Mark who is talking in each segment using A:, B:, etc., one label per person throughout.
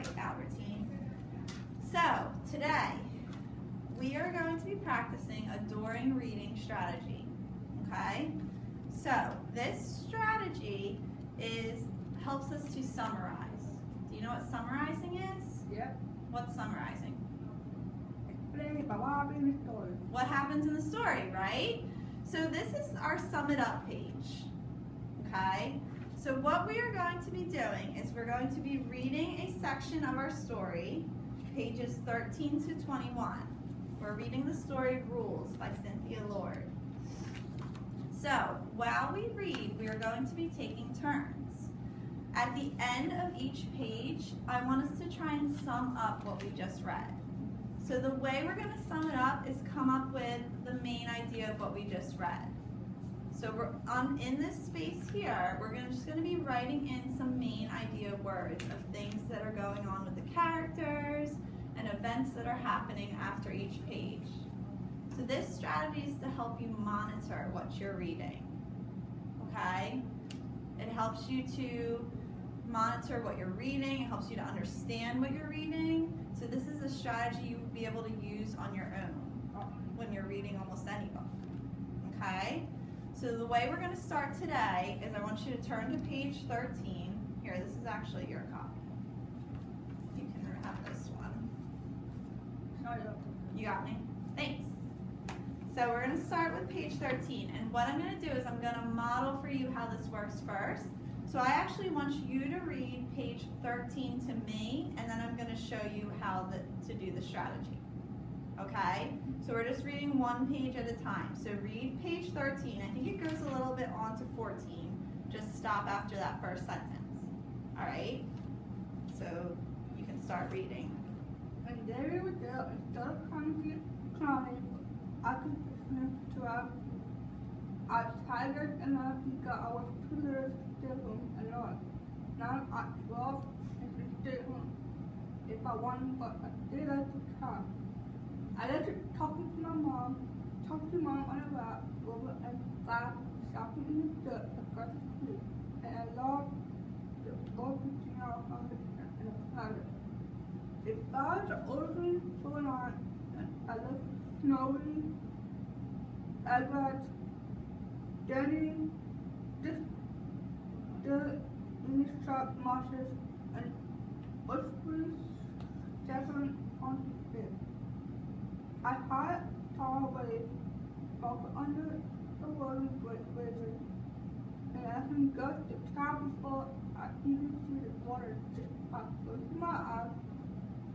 A: right, Albertine. So, today, we are going to be practicing a during reading strategy, okay? So, this strategy helps us to summarize. Do you know what summarizing is?
B: Yep.
A: What's summarizing?
B: Explain what happened in the story.
A: What happens in the story, right? So this is our sum it up page, okay? So what we are going to be doing is we're going to be reading a section of our story, pages 13 to 21. We're reading the story Rules by Cynthia Lord. So while we read, we are going to be taking turns. At the end of each page, I want us to try and sum up what we just read. So the way we're going to sum it up is come up with the main idea of what we just read. So in this space here, we're just going to be writing in some main idea words of things that are going on with the characters and events that are happening after each page. So this strategy is to help you monitor what you're reading, okay? It helps you to monitor what you're reading. It helps you to understand what you're reading. So this is a strategy you would be able to use on your own when you're reading almost any book, okay? So the way we're going to start today is I want you to turn to page 13. Here, this is actually your copy. You can have this one. You got me? Thanks. So we're going to start with page 13, and what I'm going to do is I'm going to model for you how this works first. So I actually want you to read page 13 to me, and then I'm going to show you how to do the strategy. Okay? So we're just reading one page at a time. So read page 13. I think it goes a little bit on to 14. Just stop after that first sentence. All right? So you can start reading.
B: And David was there instead of climbing, I could listen to our tigers and our people. I was too little to stay home alone. Now at 12, I can stay home if I want, but I still like to come. I like to talk to mom on the road, over and back, shopping in the dirt across the street. And I love the boat between our house and the planet. If clouds are ocean going on, and I love snowing, I got standing just in the sharp marshes and whispers settling on the bed. I hide tall waves over under the rolling blizzard, and I can gust the top before I even see the water just by closing my eyes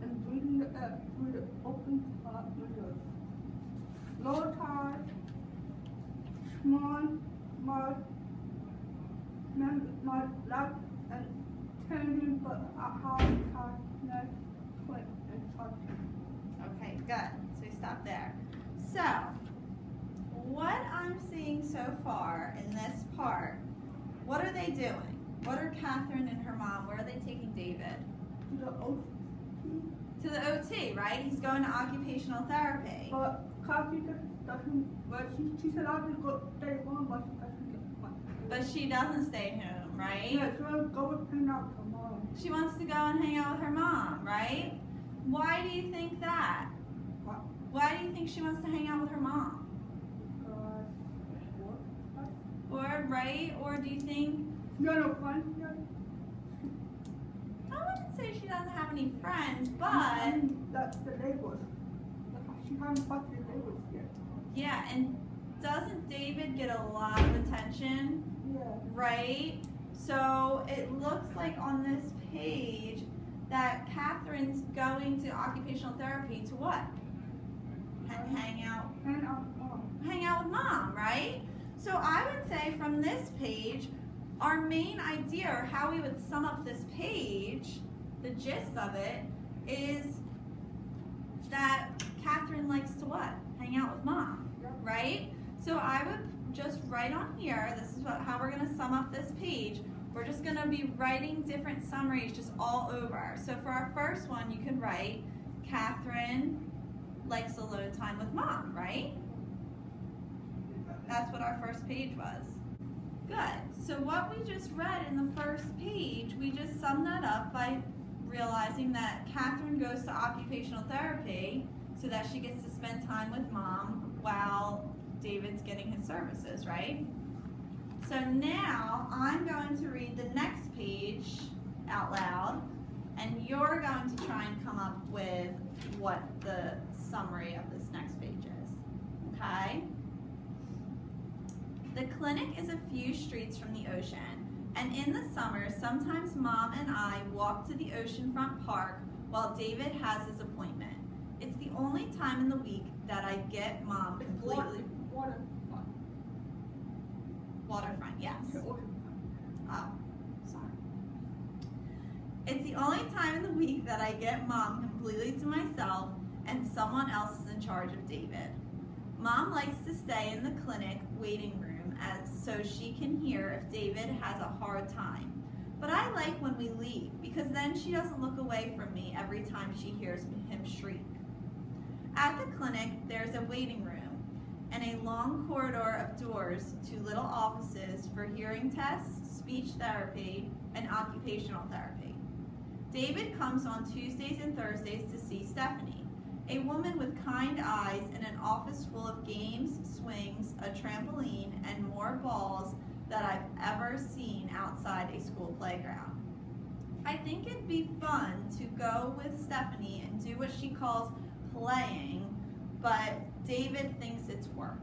B: and breathing the air through the open spot windows. Low tide, small mud, my life and turning, but a high tide next quick and touching.
A: Okay, good. So we stop there. So, what I'm seeing so far in this part, what are they doing? What are Catherine and her mom, where are they taking David?
B: To the OT.
A: To the OT, right? He's going to occupational therapy.
B: But Kathy doesn't, but she said I could go stay home, but she doesn't get one.
A: But she doesn't stay home, right?
B: Yeah, she wants to go and hang out with her mom.
A: She wants to go and hang out with her mom, right? Why do you think that?
B: What?
A: Why do you think she wants to hang out with her mom? Or, right? Or do you think...
B: No, no fun. Yeah.
A: I wouldn't say she doesn't have any friends, but...
B: That's the neighbors. She hasn't talked to the neighbors yet.
A: Yeah, and doesn't David get a lot of attention?
B: Yeah.
A: Right? So it looks like on this page that Catherine's going to occupational therapy to what? Hang out. Hang out with mom, right? So I would say from this page, our main idea, or how we would sum up this page, the gist of it, is that Catherine likes to what? Hang out with mom, right? So I would just write on here, this is how we're going to sum up this page. We're just going to be writing different summaries just all over. So for our first one, you can write, Catherine likes alone time with mom, right? That's what our first page was. Good. So what we just read in the first page, we just summed that up by realizing that Catherine goes to occupational therapy so that she gets to spend time with Mom while David's getting his services, right? So now I'm going to read the next page out loud, and you're going to try and come up with what the summary of this next page is, okay? The clinic is a few streets from the ocean, and in the summer, sometimes Mom and I walk to the oceanfront park while David has his appointment. It's the only time in the week that I get Mom completely... Waterfront, yes. Oh, sorry. It's the only time in the week that I get Mom completely to myself and someone else is in charge of David. Mom likes to stay in the clinic waiting room so she can hear if David has a hard time. But I like when we leave because then she doesn't look away from me every time she hears him shriek. At the clinic, there's a waiting room and a long corridor of doors to little offices for hearing tests, speech therapy, and occupational therapy. David comes on Tuesdays and Thursdays to see Stephanie, a woman with kind eyes and an office full of games, swings, a trampoline, and more balls that I've ever seen outside a school playground. I think it'd be fun to go with Stephanie and do what she calls playing, but David thinks it's work.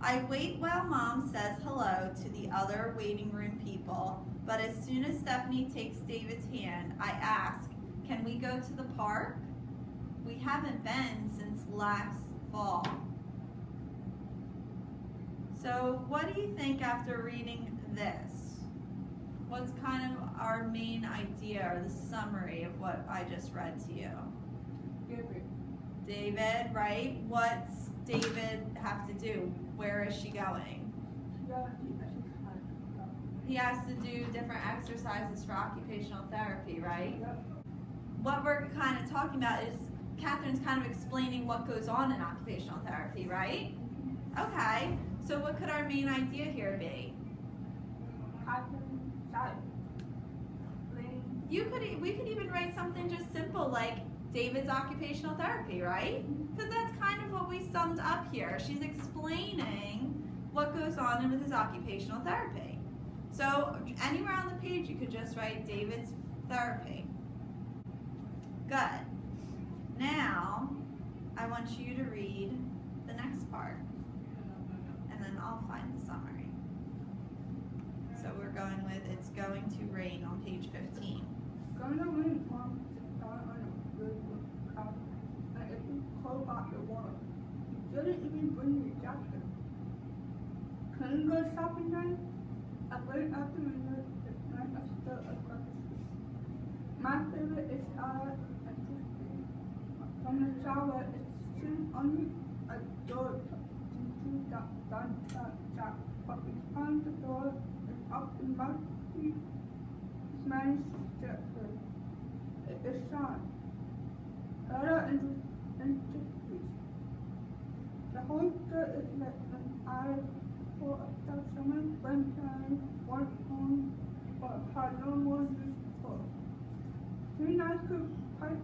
A: I wait while Mom says hello to the other waiting room people, but as soon as Stephanie takes David's hand, I ask, can we go to the park? We haven't been since last fall. So what do you think after reading this? What's kind of our main idea or the summary of what I just read to you? David, right? What's David have to do? Where is she going? He has to do different exercises for occupational therapy, right? What we're kind of talking about is Catherine's kind of explaining what goes on in occupational therapy, right? Okay, so what could our main idea here be? We could even write something just simple like David's occupational therapy, right? Because that's kind of what we summed up here. She's explaining what goes on with his occupational therapy. So anywhere on the page you could just write David's therapy. Good. Now I want you to read the next part and then I'll find the summary. So we're going with It's Going to Rain on page 15.
B: Going to rain, Mom. And if you cold out your water, you didn't even bring your jacket. Can you go shopping then? I went out the window and I still across the street. My favorite is salad and crispy. From the shower, it's still only a door into that jack. But behind the door is up in my feet. It's managed to get good. It is shine. Sarah and please. The whole girl is like an eye for a someone when time work home but had no more use for. 3 nights could quite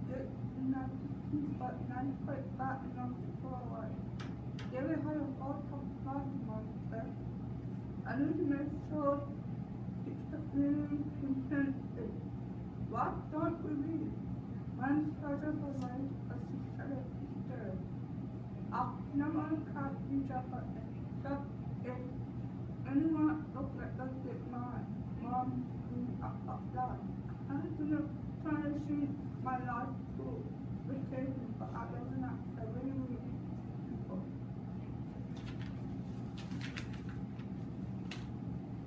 B: good enough to keep, but not quite fat enough to throw away. David had a lot of fun monster. I need to make sure it's the feeling contented. What don't we read? One started for life as she started to stir. Up number cut each other except if anyone looked like us did mine. Mom grew up loud. I was trying to see my life through vacation, but I was not a really people.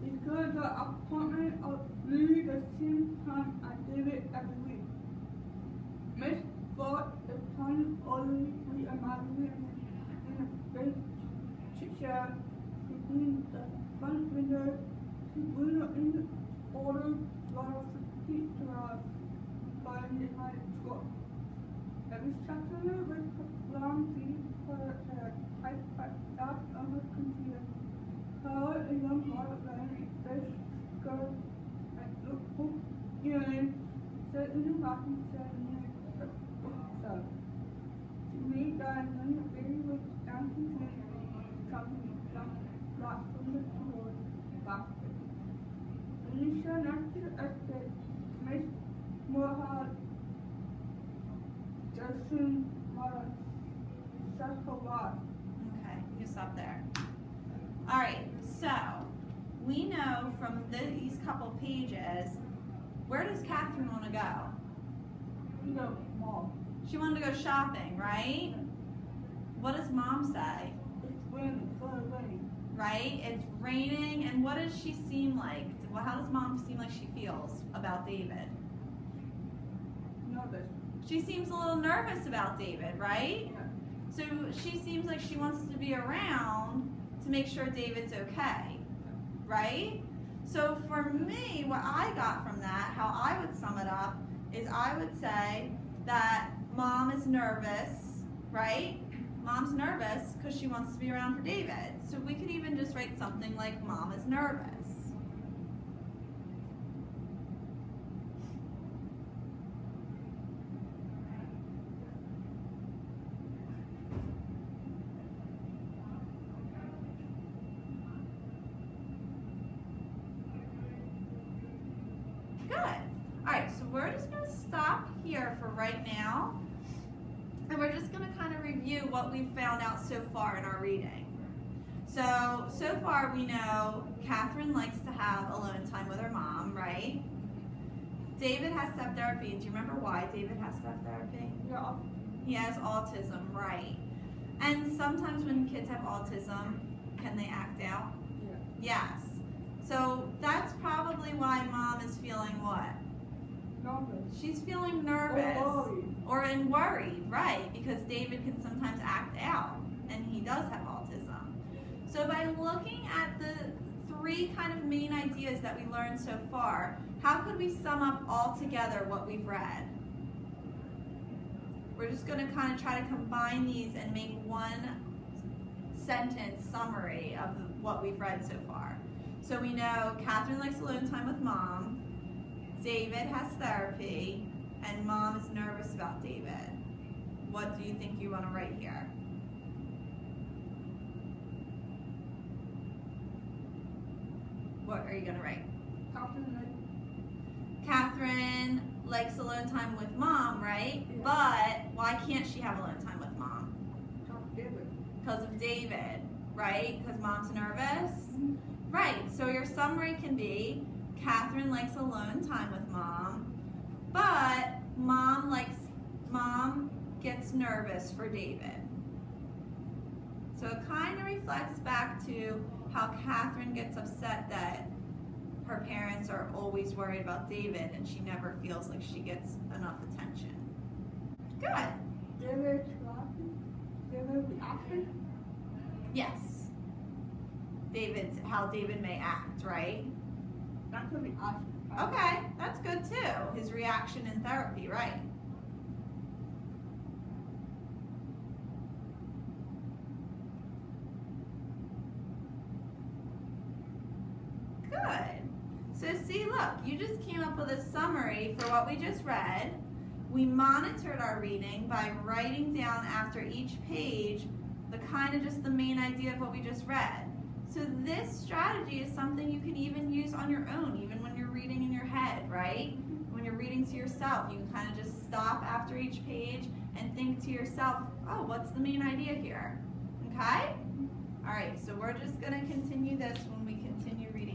B: Because the appointment of really the same time I did it every week. Miss bought a ton only we imagined in a big chair between the front window. She blew in the order while the feet around by behind the truck. Every Saturday with the brown feet for her hair, I sat on the computer. Her a young girl wearing a fresh skirt and looked earring. So Catherine Watson said so. To me, God, none of very was dancing coming from the floor backwards. When you shall not to the earth, make more hard, just soon more such a lot.
A: Okay, you can stop there. All right, so we know from these couple pages, where does Catherine want to go?
B: No, mom.
A: She wanted to go shopping, right? What does mom say?
B: It's raining, it's going to rain.
A: Right? It's raining, and what does she seem like? Well, how does mom seem like she feels about David?
B: Nervous.
A: She seems a little nervous about David, right?
B: Yeah.
A: So she seems like she wants to be around to make sure David's okay, right? So for me, what I got from that, how I would sum it up, is I would say that mom is nervous, right? Mom's nervous because she wants to be around for David. So we could even just write something like mom is nervous. Good. All right, so we're just going to stop here for right now. And we're just going to kind of review what we've found out so far in our reading. So far we know Catherine likes to have alone time with her mom, right? David has to have therapy. Do you remember why David has to have therapy?
B: Yeah.
A: He has autism, right? And sometimes when kids have autism, can they act out?
B: Yeah.
A: Yes. So that's probably why mom is feeling what?
B: Nervous.
A: She's feeling nervous.
B: Or worried.
A: Worried, right? Because David can sometimes act out, and he does have autism. So by looking at the three kind of main ideas that we learned so far, how could we sum up all together what we've read? We're just going to kind of try to combine these and make one sentence summary of what we've read so far. So we know Catherine likes alone time with mom, David has therapy, and mom is nervous about David. What do you think you want to write here? What are you going to write? Catherine likes alone time with mom, right?
B: Yeah.
A: But why can't she have alone time with mom?
B: David.
A: Because of David, right? Because mom's nervous? Right, so your summary can be Catherine likes alone time with mom, but mom gets nervous for David. So it kind of reflects back to how Catherine gets upset that her parents are always worried about David and she never feels like she gets enough attention. Good.
B: David's reaction?
A: Yes. How David may act, right?
B: That's what we asked.
A: Okay, that's good too. His reaction in therapy, right? Good. So see, look, you just came up with a summary for what we just read. We monitored our reading by writing down after each page the kind of just the main idea of what we just read. So this strategy is something you can even use on your own, even when you're reading in your head, right? When you're reading to yourself, you can kind of just stop after each page and think to yourself, oh, what's the main idea here? Okay? All right, so we're just going to continue this when we continue reading.